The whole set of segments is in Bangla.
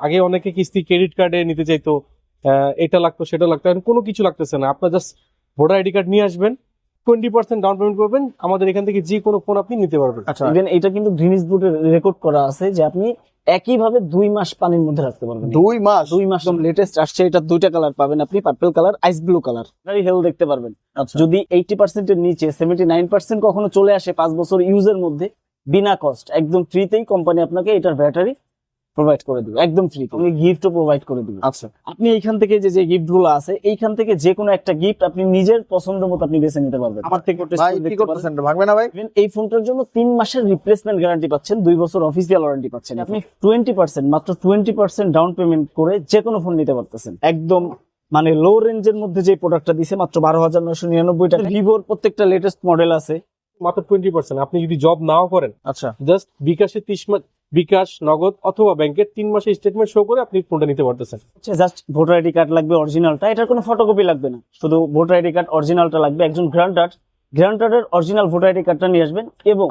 আগে অনেকে কিস্তি ক্রেডিট কার্ডে নিতে চাইতো, এটা লাগতো সেটা লাগতো, এখন কোনো কিছু লাগতেছে না। আপনার জাস্ট ভোটার আইডি কার্ড নিয়ে আসবেন, 20% ডাউন পেমেন্ট করবেন, আমাদের এখান থেকে যে কোনো ফোন আপনি নিতে পারবেন। আচ্ছা, ইভেন এটা কিন্তু গ্রিনিস বুকে রেকর্ড করা আছে যে আপনি একইভাবে 2 মাস পানির মধ্যে রাখতে পারবেন। 2 মাস? 2 মাস একদম লেটেস্ট আসছে। এটা দুইটা কালার পাবেন আপনি, পার্পল কালার, আইস ব্লু কালার। হেল দেখতে পারবেন। আচ্ছা, যদি 80% এর নিচে 79% কখনো চলে আসে 5 বছর ইউজের মধ্যে, বিনা কস্ট একদম ফ্রিতেই কোম্পানি আপনাকে এটার ব্যাটারি প্রোভাইড করে দিবে, একদম ফ্রি। তুমি গিফটও প্রোভাইড করে দিবে। আচ্ছা, আপনি এইখান থেকে যে গিফট গুলো আছে, এইখান থেকে যে কোনো একটা গিফট আপনি নিজের পছন্দ মতো আপনি বেছে নিতে পারবেন। আমার থেকে ভাই কি করতেছেন, ভাঙবে না ভাই? এই ফোনটার জন্য 3 মাসের রিপ্লেসমেন্ট গ্যারান্টি পাচ্ছেন, 2 বছর অফিসিয়াল ওয়ারেন্টি পাচ্ছেন। আপনি 20% মাত্র 20% ডাউন পেমেন্ট করে যে কোনো ফোন নিতে পারতেছেন। একদম মানে লো রেঞ্জের মধ্যে যে প্রোডাক্টটা দিছে মাত্র 12,999 টাকা। ভিভোর প্রত্যেকটা লেটেস্ট মডেল আছে মাত্র 20%। আপনি যদি জব নাও করেন, আচ্ছা, জাস্ট বিকাশে 30 মাস, বিকাশ, নগদ অথবা ব্যাংকের 3 মাসের স্টেটমেন্ট শো করে আপনি ফোনটা নিতে পারতেছেন। জাস্ট ভোটার আইডি কার্ড লাগবে অরিজিনালটা, এটার কোনো ফটোকপি লাগবে না, শুধু ভোটার আইডি কার্ড অরিজিনালটা লাগবে। একজন গ্রান্টারের অরিজিনাল ভোটার আইডি কার্ডটা নিয়ে আসবেন এবং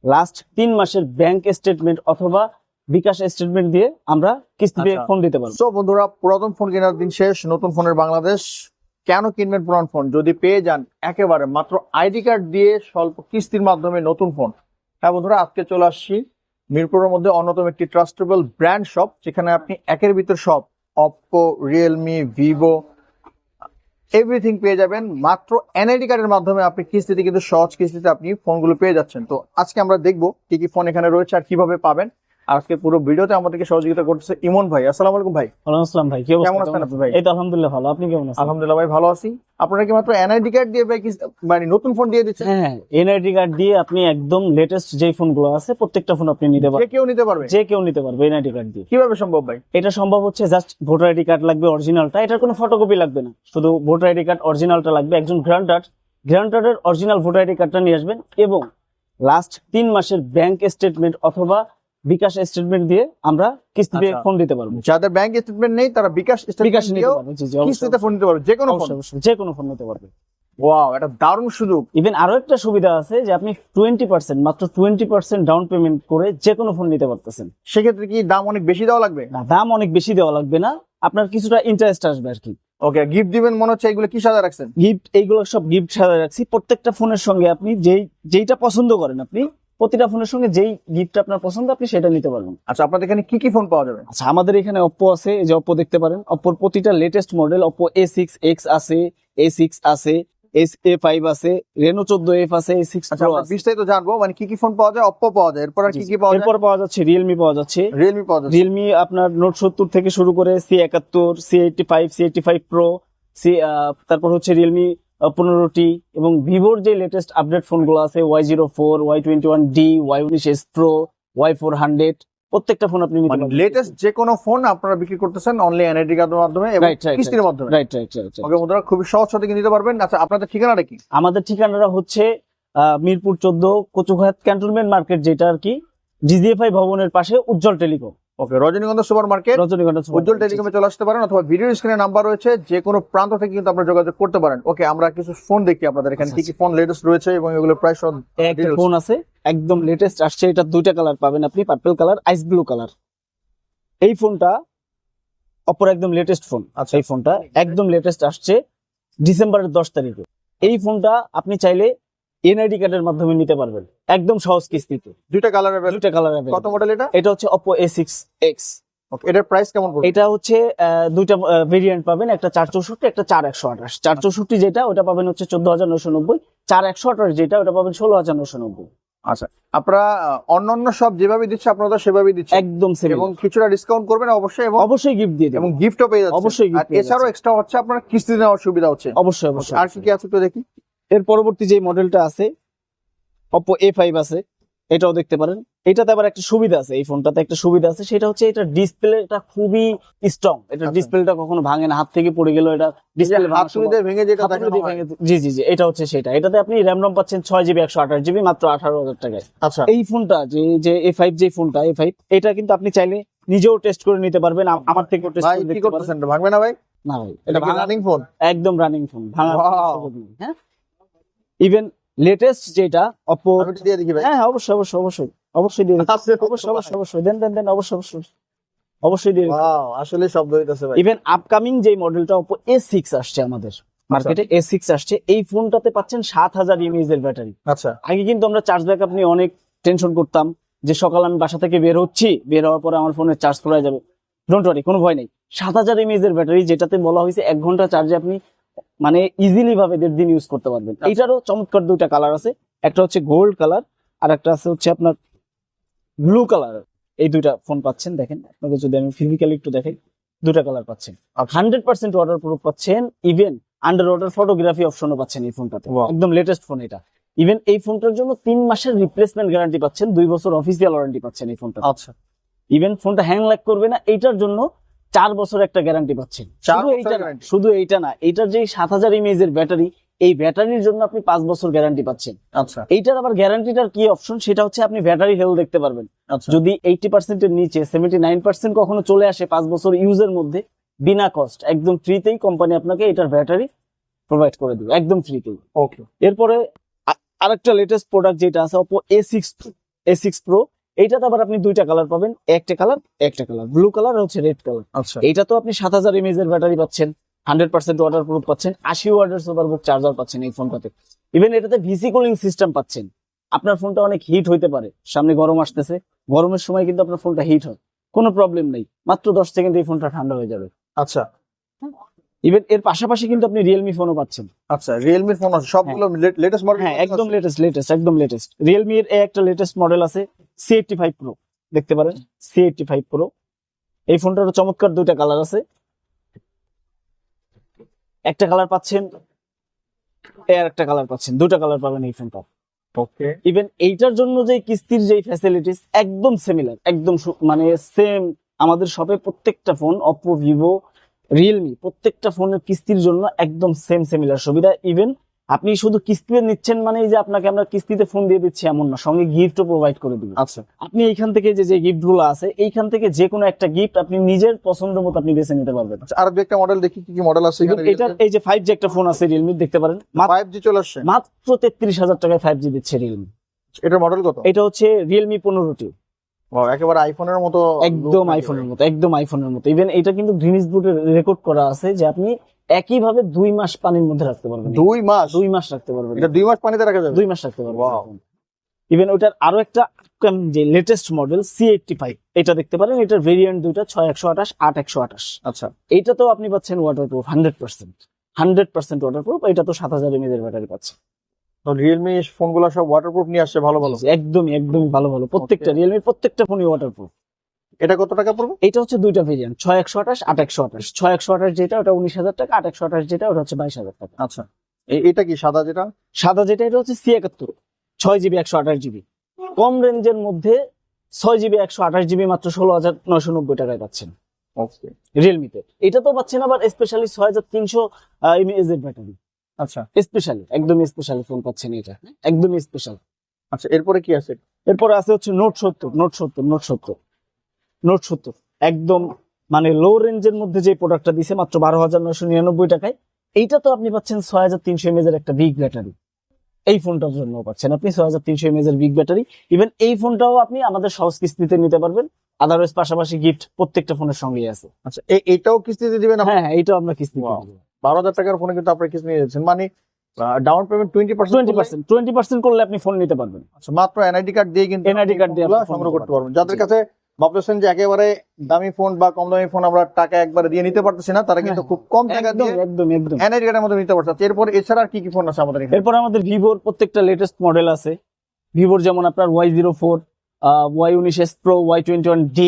লাস্ট 3 মাসের ব্যাংক স্টেটমেন্ট অথবা বিকাশ স্টেটমেন্ট দিয়ে আমরা কিস্তিতে আচ্ছা। ফোন দিতে পারবো। সো বন্ধুরা, পুরাতন ফোন কেনার দিন শেষ, নতুন ফোনের বাংলাদেশ। কেন কিনবেন পুরান ফোন যদি পেয়ে যান একেবারে মাত্র আইডি কার্ড দিয়ে স্বল্প কিস্তির মাধ্যমে নতুন ফোন? হ্যাঁ বন্ধুরা, আজকে চলে আসছি মিরপুরের মধ্যে অন্যতম একটি ট্রাস্টেবল ব্র্যান্ড শপ, যেখানে আপনি একের ভিতর সব অপ্পো, রিয়েলমি, ভিভো এভরিথিং পেয়ে যাবেন মাত্র এনআইডি কার্ডের মাধ্যমে। আপনি কিস্তিতে কিন্তু সহজ কিস্তিতে আপনি ফোনগুলো পেয়ে যাচ্ছেন। তো আজকে আমরা দেখবো কি কি ফোন এখানে রয়েছে আর কিভাবে পাবেন। আজকে পুরো ভিডিওতে আমাদেরকে সহযোগিতা করতেছে ইমন ভাই। আসসালামু আলাইকুম ভাই। ওয়ালাইকুম আসসালাম ভাই, কি অবস্থা? কেমন আছেন আপনি ভাই? এই তো আলহামদুলিল্লাহ ভালো, আপনি কেমন আছেন? আলহামদুলিল্লাহ ভাই, ভালো আছি। আপনারা কি মাত্র এনআইডি কার্ড দিয়ে ভাই মানে নতুন ফোন দিয়ে দিচ্ছেন? হ্যাঁ, এনআইডি কার্ড দিয়ে আপনি একদম লেটেস্ট যে ফোনগুলো আছে প্রত্যেকটা ফোন আপনি নিতে যে পারবেন। কেউ নিতে পারবে? যে কেউ নিতে পারবে এনআইডি কার্ড দিয়ে। কিভাবে সম্ভব ভাই? এটা সম্ভব হচ্ছে জাস্ট ভোটার আইডি কার্ড লাগবে অরিজিনালটা, এটার কোনো ফটোকপি লাগবে না, শুধু ভোটার আইডি কার্ড অরিজিনালটা লাগবে। একজন গ্রান্টারের অরিজিনাল ভোটার আইডি কার্ডটা নিয়ে আসবেন এবং লাস্ট 3 মাসের ব্যাংক স্টেটমেন্ট অথবা বিকাশ স্টেটমেন্ট দিয়ে আমরা কিস্তিতে আচ্ছা। ফোন দিতে পারবো। যাদের ব্যাংক স্টেটমেন্ট নেই তারা বিকাশ বিকাশ স্টেটমেন্ট নিতে দিয়েও পারবে। জি জি, অবশ্যই, কিস্তিতে ফোন নিতে পারবে, যে কোনো ফোন। অবশ্যই, অবশ্যই, যে কোনো ফোন নিতে পারবে। ওয়াও, এটা দারুণ সুযোগ। ইভেন আরো একটা সুবিধা আছে যে আপনি 20% মাত্র 20% ডাউন পেমেন্ট করে যে কোনো ফোন নিতে পারতেছেন। সেক্ষেত্রে কি দাম অনেক বেশি দেওয়া লাগবে? না, দাম অনেক বেশি দেওয়া লাগবে না, আপনার কিছুটা ইন্টারেস্ট আসবে আর কি। ওকে, গিফট দিবেন মনে হচ্ছে। এগুলো কি সাজা রাখছেন? গিফট, এইগুলো সব গিফট সাজায় রাখছি। প্রত্যেকটা ফোনের সঙ্গে আপনি যেইটা পছন্দ করেন, আপনি প্রতিটা ফোনের সঙ্গে যেই গিফট আপনার পছন্দ আপনি সেটা নিতে পারবেন। আচ্ছা, আপনাদের এখানে কি কি ফোন পাওয়া যাবে? আচ্ছা, আমাদের এখানে অপ্পো আছে, এই যে অপ্পো দেখতে পারেন। অপ্পোর প্রতিটা লেটেস্ট মডেল, অপ্পো A6X আছে, A6 আছে, A5 আছে, রেনো 14F আছে, A6 আচ্ছা, Pro আমরা আছে। বিস্তারিত জানবো, মানে কি কি ফোন পাওয়া যায়। অপ্পো পাওয়া যায়, এরপর আর কি কি পাওয়া যায়? এরপর পাওয়া যাচ্ছে রিয়েলমি পাওয়া যাচ্ছে। রিয়েলমি পাওয়া যাচ্ছে। রিয়েলমি আপনার নোট 70 থেকে শুরু করে C71, C85, C85 Pro, তারপর হচ্ছে রিয়েলমি 15T এবং ভিভোর যে লেটেস্ট আপডেট ফোনগুলো আছে Y04, Y21D, Y19S Pro, Y400, প্রত্যেকটা ফোন আপনি নিতে মানে পারবেন। লেটেস্ট যে কোনো ফোন আপনারা বিক্রি করতেছেন অনলি এনআইডি কার্ডের মাধ্যমে এবং কিস্তির মাধ্যমে। রাইট। ওকে বন্ধুরা, খুবই সহজ থেকে নিতে পারবেন। আচ্ছা, আপনাদের ঠিকানাটা কি? আমাদের ঠিকানাটা হচ্ছে মিরপুর 14 কচুঘাট ক্যান্টনমেন্ট মার্কেট, যেটা আর কি জিজিএফআই ভবনের পাশে উজ্জ্বল টেলিকম। ওকে, রজনীগন্ধা সুপার মার্কেট, রজনীগন্ধা উজ্জ্বল টেলিকমে চলে আসতে পারেন, অথবা ভিডিও স্ক্রিনে নাম্বার রয়েছে, যে কোনো প্রান্ত থেকে কিন্তু আপনারা যোগাযোগ করতে পারেন। ওকে, আমরা কিছু ফোন দেখি আপনাদের এখানে কি কি ফোন লেটেস্ট রয়েছে এবং এগুলো প্রায় সব একটা ফোন আছে একদম লেটেস্ট আসছে। এটা দুইটা কালার পাবেন আপনি, পার্পল কালার, আইস ব্লু কালার। এই ফোনটা অপর একদম লেটেস্ট ফোন। আচ্ছা। এই ফোনটা একদম লেটেস্ট আসছে ডিসেম্বরের 10 তারিখে। এই ফোনটা আপনি চাইলে এনআইডি কার্ডের মাধ্যমে নিতে পারবেন একদম সহজ কিস্তিতে। দুইটা কালার দুইটা কালার। কত মডেল এটা? এটা হচ্ছে Oppo A6X। ওকে, এটার প্রাইস কেমন পড়বে? এটা হচ্ছে দুইটা ভেরিয়েন্ট পাবেন, একটা 464, একটা 4128। 464 যেটা ওটা পাবেন হচ্ছে 14,990, 4128 যেটা ওটা পাবেন 16,990। আচ্ছা, আপনারা অন্যান্য সব যেভাবে দিচ্ছে আপনারা সেভাবেই দিচ্ছেন একদম সেম, এবং কিছুটা ডিসকাউন্ট করবেন অবশ্যই, এবং অবশ্যই গিফট দিয়ে এবং দেবেন। গিফটও পেয়ে যাচ্ছেন। অবশ্যই gift আর পেয়ে এছাড়াও যাচ্ছেন। এক্সট্রা হচ্ছে আপনারা কিস্তি নেওয়ার সুবিধা হচ্ছে। অবশ্যই অবশ্যই। আর কি কি আছে একটু দেখি। এর পরবর্তী যে মডেলটা আছে Oppo A5 আছে, এটাও দেখতে পারেন। এটাতে আবার একটা সুবিধা আছে, এই ফোনটাতে একটা সুবিধা আছে, সেটা হচ্ছে এটা ডিসপ্লেটা খুবই স্ট্রং। এটা আচ্ছা। ডিসপ্লেটা কখনো ভাঙে না, হাত থেকে পড়ে গেল এটা ডিসপ্লে হাত তুলে ভেঙে যেটা দেখানো হয়। জি জি জি, এটা হচ্ছে সেটা। এটাতে আপনি র্যাম রম পাচ্ছেন 6GB 128GB মাত্র 18,000 টাকায়। আচ্ছা, এই ফোনটা যে A5, যে ফোনটা A5, এটা কিন্তু আপনি চাইলে নিজেও টেস্ট করে নিতে পারবেন, আমার থেকেও টেস্ট ভাই করে কি দেখতে পারবেন। করতেছেন? ভাঙবে না ভাই? না ভাই, এটা এটা রানিং ফোন? একদম রানিং ফোন, ভাঙা Wow. হ্যাঁ। ইভেন লেটেস্ট যেটা Oppo, আমি একটু দিয়ে দেখি ভাই। হ্যাঁ অবশ্যই অবশ্যই অবশ্যই অবশ্যই দিয়ে দিচ্ছি। আছে তো অবশ্যই ভাই। অবশ্যই অবশ্যই দেন অবশ্যই অবশ্যই। অবশ্যই দিয়ে ওয়াও, আসলে শব্দ হইতাছে ভাই। ইভেন আপকামিং যে মডেলটা Oppo A6 আসছে আমাদের মার্কেটে, A6 আসছে, এই ফোনটাতে পাচ্ছেন 7000 mAh এর ব্যাটারি। আচ্ছা, আগে কিন্তু আমরা চার্জ ব্যাকআপ নিয়ে অনেক টেনশন করতাম যে সকাল আমি বাসা থেকে বের হচ্ছি, বের হওয়ার পরে আমার ফোনে চার্জ ফুরায় যাবে। ডোন্ট ওয়ারি, কোনো ভয় নেই। 7000 mAh এর ব্যাটারি, যেটাতে বলা হয়েছে 1 ঘন্টা চার্জে আপনি মানে ইজিলি ভাবে 1.5 দিন ইউজ করতে পারবেন। এইটারও চমৎকার দুইটা কালার আছে, একটা হচ্ছে গোল্ড কালার আর একটা আছে হচ্ছে আপনার ব্লু কালার। এই দুইটা ফোন পাচ্ছেন, দেখেন আপনাকে যদি আমি ফিজিক্যালি একটু দেখাই, দুটা কালার পাচ্ছেন। আচ্ছা। 100% ওয়াটার প্রুফ পাচ্ছেন, ইভেন আন্ডার ওয়াটার ফটোগ্রাফি অপশনও পাচ্ছেন এই ফোনটাতে। Wow. একদম লেটেস্ট ফোন এটা। ইভেন এই ফোনটার জন্য 3 মাসের রিপ্লেসমেন্ট গ্যারান্টি পাচ্ছেন, 2 বছর অফিসিয়াল ওয়ারেন্টি পাচ্ছেন এই ফোনটা। আচ্ছা, ইভেন ফোনটা হ্যাং ল্যাগ করবে না, এইটার জন্য 4 বছর একটা গ্যারান্টি পাচ্ছেন। 4 শুধু বছর এইটা না, guarantee? শুধু এইটা না, এইটার যে 7000 mAh এর ব্যাটারি, এই ব্যাটারির জন্য আপনি 5 বছর গ্যারান্টি পাচ্ছেন। আচ্ছা, এইটার আবার গ্যারান্টিটার কি অপশন, সেটা হচ্ছে আপনি ব্যাটারি হেলথ দেখতে পারবেন। আচ্ছা। যদি 80% এর নিচে 79% কখনো চলে আসে 5 বছর ইউজের মধ্যে, বিনা কস্ট একদম ফ্রিতেই কোম্পানি আপনাকে এটার ব্যাটারি প্রোভাইড করে দিবে, একদম ফ্রিতেই। ওকে, এরপরে আরেকটা লেটেস্ট প্রোডাক্ট যেটা আছে Oppo A6 Pro, এইটাতে আবার আপনি দুইটা কালার পাবেন, একটা কালার ব্লু কালার আর হচ্ছে রেড কালার। আচ্ছা, এইটা তো আপনি 7000 mAh এর ব্যাটারি পাচ্ছেন, 100% ওয়াটার প্রুফ পাচ্ছেন, 80 ওয়াটের সুপারবুক চার্জার পাচ্ছেন এই ফোনটাতে। ইভেন এটাতে ভিসি কুলিং সিস্টেম পাচ্ছেন। আপনার ফোনটা অনেক হিট হইতে পারে, সামনে গরম আসতেছে, গরমের সময় কিন্তু আপনার ফোনটা হিট হয়, কোনো প্রবলেম নেই, মাত্র 10 সেকেন্ড এই ফোনটা ঠান্ডা হয়ে যাবে। আচ্ছা, ইভেন এর পাশাপাশি কিন্তু আপনি রিয়েলমি ফোনও পাচ্ছেন। আচ্ছা। রিয়েলমির ফোন আছে সবগুলো লেটেস্ট মডেল? হ্যাঁ, একদম একদম লেটেস্ট। রিয়েলমি এর একটা লেটেস্ট মডেল আছে C85 Pro, দেখতে পারেন C85 Pro। এই ফোনটারও চমৎকার দুইটা কালার আছে, একটা কালার পাচ্ছেন, এর একটা কালার পাচ্ছেন, দুটা কালার পাবেন এই ফোনটা। ওকে, ইভেন এইটার জন্য যে কিস্তির যে ফ্যাসিলিটিস একদম সিমিলার, একদম মানে সেম আমাদের শপে প্রত্যেকটা ফোন Oppo, Vivo, Realme প্রত্যেকটা ফোনের কিস্তির জন্য একদম সেম সিমিলার সুবিধা। ইভেন আপনি শুধু কিস্তিতে নিচ্ছেন মানে যে আপনাকে আমরা কিস্তিতে ফোন দিয়ে দিচ্ছি এমন না, সঙ্গে গিফটও প্রোভাইড করে দিব। আচ্ছা, আপনি এইখান থেকে যে গিফট গুলো আছে, এইখান থেকে যে কোনো একটা গিফট আপনি নিজের পছন্দ মতো আপনি বেছে নিতে পারবেন। আচ্ছা। আর একটা মডেল দেখি, কি কি মডেল আছে এখানে? এটার এই যে 5G একটা ফোন আছে Realme, দেখতে পারেন 5G চলে আসছে। মাত্র 33000 টাকায় 5G দিচ্ছে Realme। এটার মডেল কত? এটা হচ্ছে Realme 15T, Wow, একেবারে আইফোনের মতো, একদম আইফোনের মতো। ইভেন এটা কিন্তু গ্রিনিস বুকে রেকর্ড করা আছে যে আপনি একইভাবে 2 মাস পানির মধ্যে রাখতে পারবেন। 2 মাস? 2 মাস রাখতে পারবেন, এটা 2 মাস পানিতে রাখা যাবে? 2 মাস রাখতে পারবেন। Wow. ইভেন ওটার আরো একটা যে লেটেস্ট মডেল C85, এটা দেখতে পারেন, এটার ভেরিয়েন্ট দুইটা 6128, 8128। আচ্ছা, এইটাতেও আপনি পাচ্ছেন ওয়াটারপ্রুফ 100% ওয়াটারপ্রুফ। এটা তো 7000 mAh এর ব্যাটারি পাচ্ছে। তো রিয়েলমি ফোনগুলো সব ওয়াটারপ্রুফ নিয়ে আসছে, ভালো ভালো। একদমই ভালো প্রত্যেকটা Okay. রিয়েলমির প্রত্যেকটা ফোনই ওয়াটারপ্রুফ। এটা কত টাকা পড়বে? এটা হচ্ছে দুইটা ভেরিয়েন্ট, 6128, 8128। 6128 যেটা ওটা 19000 টাকা, 8128 যেটা ওটা হচ্ছে 22000 টাকা। আচ্ছা, এটা কি সাদা যেটা? সাদা যেটা এটা হচ্ছে C71, 6GB 128GB। কম রেঞ্জের মধ্যে 6GB 128GB মাত্র 16990 টাকায় পাচ্ছেন ওকে, রিয়েলমিতে। এটা তো পাচ্ছেন আবার স্পেশালি 6300 mAh এর ব্যাটারি, আচ্ছা, স্পেশালি একদমই স্পেশালি ফোন পাচ্ছেন এটা, একদমই স্পেশাল। আচ্ছা। এরপরে কি আছে? এরপরে আছে হচ্ছে নোট 70 একদম মানে লো রেঞ্জের মধ্যে যে প্রোডাক্টটা দিছে মাত্র 12999 টাকায়। এইটা তো আপনি পাচ্ছেন 6300 mAh এর একটা বিগ ব্যাটারি, এই ফোনটার জন্য পাচ্ছেন আপনি 6300 mAh এর বিগ ব্যাটারি। ইভেন এই ফোনটাও আপনি আমাদের সহজ কিস্তিতে নিতে পারবেন, আদারওয়াইজ পাশাপাশি গিফট প্রত্যেকটা ফোনের সঙ্গেই আছে। আচ্ছা, এটাও কিস্তিতে দিবেন? হ্যাঁ, এইটাও আমরা কিস্তি Wow. 12,000 টাকার ফোনে কিন্তু আপনি কিস্তি নিয়ে যাচ্ছেন, মানে ডাউন পেমেন্ট 20% করলে আপনি ফোন নিতে পারবেন। আচ্ছা, মাত্র এনআইডি কার্ড দিয়ে কিন্তু NID card দিয়ে ফোনগুলো আপনি ফোন সংগ্রহ নিতে করতে পারবেন। পারবেন। যাদের জি। কাছে ভাবতেছেন যে একেবারে দামি ফোন বা কম দামি ফোন আমরা টাকা একবারে দিয়ে নিতে পারতেছি না, তারা কিন্তু খুব কম টাকা দিয়ে একদম এনআইডি কার্ডের মধ্যে নিতে পারছে। আচ্ছা, এরপর এছাড়া আর কি কি ফোন আছে আমাদের এখানে? এরপর আমাদের ভিভোর প্রত্যেকটা লেটেস্ট মডেল আছে। ভিভোর যেমন আপনার Y04, Y19s Pro, Y21D।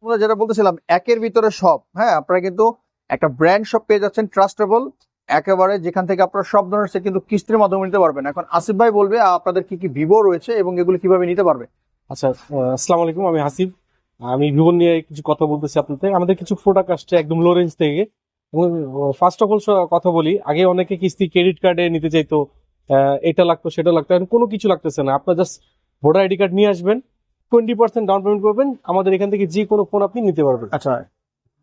আমরা যেটা বলতেছিলাম একের ভিতরে সব, হ্যাঁ, আপনারা কিন্তু একটা ব্র্যান্ড শপ পেয়ে যাচ্ছেন, ট্রাস্টেবল একেবারে, যেখান থেকে আপনারা সব ধরনের সেট কিন্তু কিস্তির মাধ্যমে নিতে পারবেন। এখন আসিফ ভাই বলবে আপনাদের কি কি ভিভো রয়েছে এবং এগুলো কিভাবে নিতে পারবে। আচ্ছা, আসসালামু আলাইকুম, আমি হাসিব। আমি ভিভো নিয়ে কিছু কথা বলতেছি আপনাদের। আমাদের কিছু প্রোডাক্ট আসছে একদম লো রেঞ্জ থেকে। ফার্স্ট অফ অল কথা বলি, আগে অনেকে কিস্তি ক্রেডিট কার্ডে নিতে চাইতো, এটা লাগতো সেটা লাগতো, এখন কোনো কিছু লাগতেছে না। আপনার জাস্ট ভোটার আইডি কার্ড নিয়ে আসবেন, 20% ডাউন পেমেন্ট করবেন, আমাদের এখান থেকে যে কোনো ফোন আপনি নিতে পারবেন। আচ্ছা,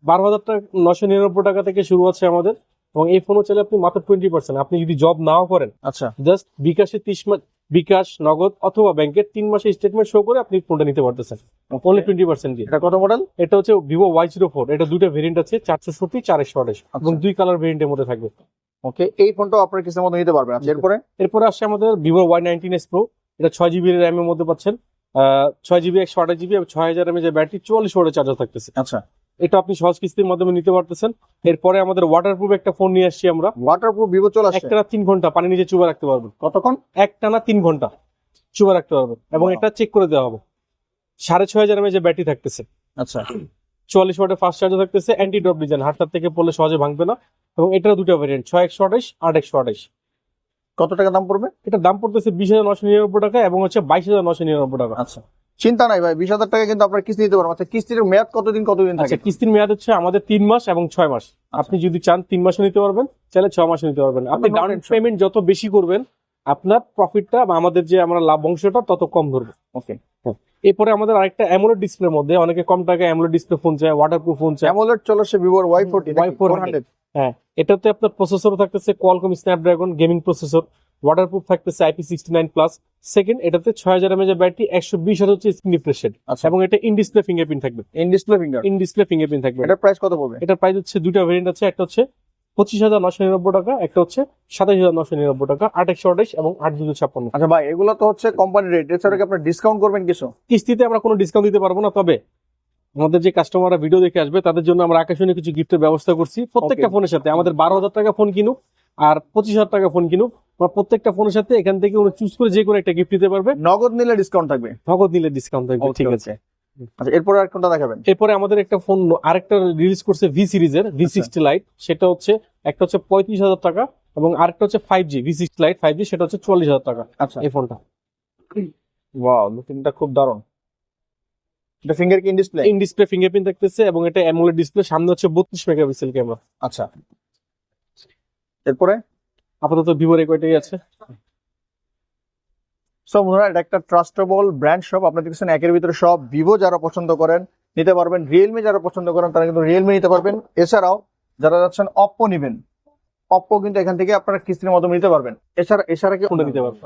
12,999 টাকা থেকে শুরু আছে আমাদের, এবং এই ফোনও চাইলে আপনি মাত্র 20%। আপনি যদি জব নাও করেন, আচ্ছা, জাস্ট বিকাশে বিকাশ, নগদ অথবা ব্যাংকের 3 মাসের স্টেটমেন্ট শো করে আপনি ফোনটা নিতে পারতেছেন অনলি 20% দিয়ে। এটা কত মডেল? এটা হচ্ছে ভিভো Y04, এটা দুটো ভেরিয়েন্ট আছে, 460, 428 এবং 2 কালার ভেরিয়েন্টের মধ্যে থাকবে। ওকে, এই ফোনটাও আপনার কিস্তির মধ্যে নিতে পারবেন। আচ্ছা, এরপরে এরপরে আসছে আমাদের ভিভো Y19s Pro, এটা 6GB র্যাম এর মধ্যে পাচ্ছেন, 6GB 128GB এবং 6000 mAh ব্যাটারি, 44 ওয়াটের চার্জার থাকতেছে। আচ্ছা, এটা আপনি সহজ কিস্তির মাধ্যমে নিতে পারতেছেন। এরপরে আমাদের ওয়াটারপ্রুফ একটা ফোন নিয়ে আসছি আমরা, ওয়াটারপ্রুফ ভিভো চলে আসছে। একটানা 3 ঘন্টা পানি নিচে চুবা রাখতে পারবেন, কতক্ষণ? একটানা 3 ঘন্টা চুবা রাখতে পারবেন এবং Wow. এটা চেক করে দেওয়া হবে। 6500 mAh ব্যাটারি থাকতেছে, আচ্ছা, 44 ওয়াটের ফাস্ট চার্জার থাকতেছে, অ্যান্টি ড্রপ ডিজাইন, হাতটার থেকে পড়লে সহজে ভাঙবে না এবং এটার দুটো ভেরিয়েন্ট, 6128, 8128। কত টাকা দাম পড়বে? এটার দাম পড়তেছে 20,999 টাকা এবং হচ্ছে 22,999 টাকা। আচ্ছা, চিন্তা নাই ভাই, 20,000 টাকা কিন্তু আপনার কিস্তি নিতে পারবেন। আচ্ছা, কিস্তির মেয়াদ কতদিন থাকে? আচ্ছা, কিস্তির মেয়াদ হচ্ছে আমাদের 3 মাস এবং 6 মাস। আপনি যদি চান 3 মাসে নিতে পারবেন, চাইলে 6 মাসে নিতে পারবেন। আপনি no ডাউন tension. পেমেন্ট যত বেশি করবেন, আপনার প্রফিটটা বা আমাদের যে আমরা লাভ অংশটা তত কম ধরবে। ওকে, এরপরে আমাদের আরেকটা অ্যামোলেড ডিসপ্লের মধ্যে, অনেকে কম টাকায় অ্যামোলেড ডিসপ্লে ফোন চায়, ওয়াটারপ্রুফ ফোন চায়। অ্যামোলেড চলে আসছে ভিভোর Y400। হ্যাঁ, এটাতে আপনার প্রসেসর থাকতেছে Qualcomm Snapdragon gaming processor, waterproof থাকতেছে IP69+। সেকেন্ড, এটাতে 6000 mAh ব্যাটারি, 120 হচ্ছে স্ক্রিন রিফ্রেশ রেট আচ্ছা, এবং এটা ইন ডিসপ্লে ফিঙ্গারপ্রিন্ট থাকবে। In display finger. In display fingerprint থাকবে। এটার প্রাইস কত পড়বে? এটার প্রাইস হচ্ছে দুটো ভেরিয়েন্ট আছে, একটা হচ্ছে 25,999 টাকা, একটা হচ্ছে 27,999 টাকা, 8/128 এবং 8/256। আচ্ছা ভাই, এগুলো তো হচ্ছে কোম্পানি রেট, এছাড়া কি আপনার ডিসকাউন্ট করবেন কিছু? কিস্তিতে আমরা কোনো ডিসকাউন্ট দিতে পারবো না, তবে আমাদের যে কাস্টমাররা ভিডিও দেখে আসবে তাদের জন্য আমরা আকর্ষণীয় কিছু গিফটের ব্যবস্থা করছি। প্রত্যেকটা ফোনের সাথে আমাদের 12,000 টাকা ফোন কিনুক আর 25,000 টাকা ফোন কিনুক, বা প্রত্যেকটা ফোনের সাথে এখান থেকে উনি চুজ করে যে কোনো একটা গিফট দিতে পারবে। নগদ নিলে ডিসকাউন্ট থাকবে? নগদ নিলে ডিসকাউন্ট থাকবে। ঠিক আছে। আচ্ছা, এরপরে আর কোনটা দেখাবেন? এরপরে আমাদের একটা ফোন আরেকটা রিলিজ করছে ভি সিরিজের, V60 লাইট। সেটা হচ্ছে একটা হচ্ছে 35,000 টাকা এবং আরেকটা হচ্ছে 5G V60 লাইট 5G, সেটা হচ্ছে 40,000 টাকা। আচ্ছা, এই ফোনটা ওয়াও, লুকিংটা খুব দারুণ। এটা ফিঙ্গার কি in display? In display fingerprint থাকতেছে এবং এটা অ্যামোলেড ডিসপ্লে, সামনে হচ্ছে 32 মেগাপিক্সেল ক্যামেরা। আচ্ছা, এরপরে আপাতত ভিভোর এই কয়টাই আছে। সো বন্ধুরা, এটা একটা ট্রাস্টেবল ব্র্যান্ড শপ। আপনারা দেখছেন একের ভিতরে সব। ভিভো যারা পছন্দ করেন নিতে পারবেন, রিয়েলমি যারা পছন্দ করেন তারা কিন্তু রিয়েলমি নিতে পারবেন। এছাড়াও যারা যাচ্ছেন অপ্পো নিবেন, অপ্পো কিন্তু এখান থেকে আপনারা কিস্তির মাধ্যমে নিতে পারবেন। এছাড়া কি ফোনটা নিতে পারবেন।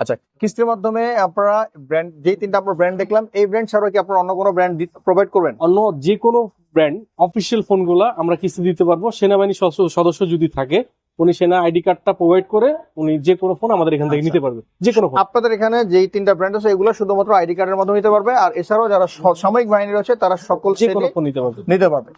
আচ্ছা, কিস্তির মাধ্যমে আপনারা ব্র্যান্ড, যেই তিনটা আমরা ব্র্যান্ড দেখলাম, এই ব্র্যান্ড ছাড়াও কি আপনারা অন্য কোনো ব্র্যান্ড প্রোভাইড করবেন? অন্য যে কোনো ব্র্যান্ড অফিসিয়াল ফোনগুলা আমরা কিস্তি দিতে পারবো। সেনাবাহিনী সদস্য যদি থাকে, উনি সেনা আইডি কার্ডটা প্রোভাইড করে উনি যে কোনো ফোন আমাদের এখান থেকে নিতে পারবে, যে কোনো ফোন। আপনাদের এখানে যেই তিনটা ব্র্যান্ড আছে এগুলো শুধুমাত্র আইডি কার্ডের মাধ্যমে নিতে পারবে, আর এছাড়াও যারা সাময়িক বাহিনী রয়েছে তারা সকল যে কোনো শ্রেণী ফোন নিতে পারবে। নিতে পারবে।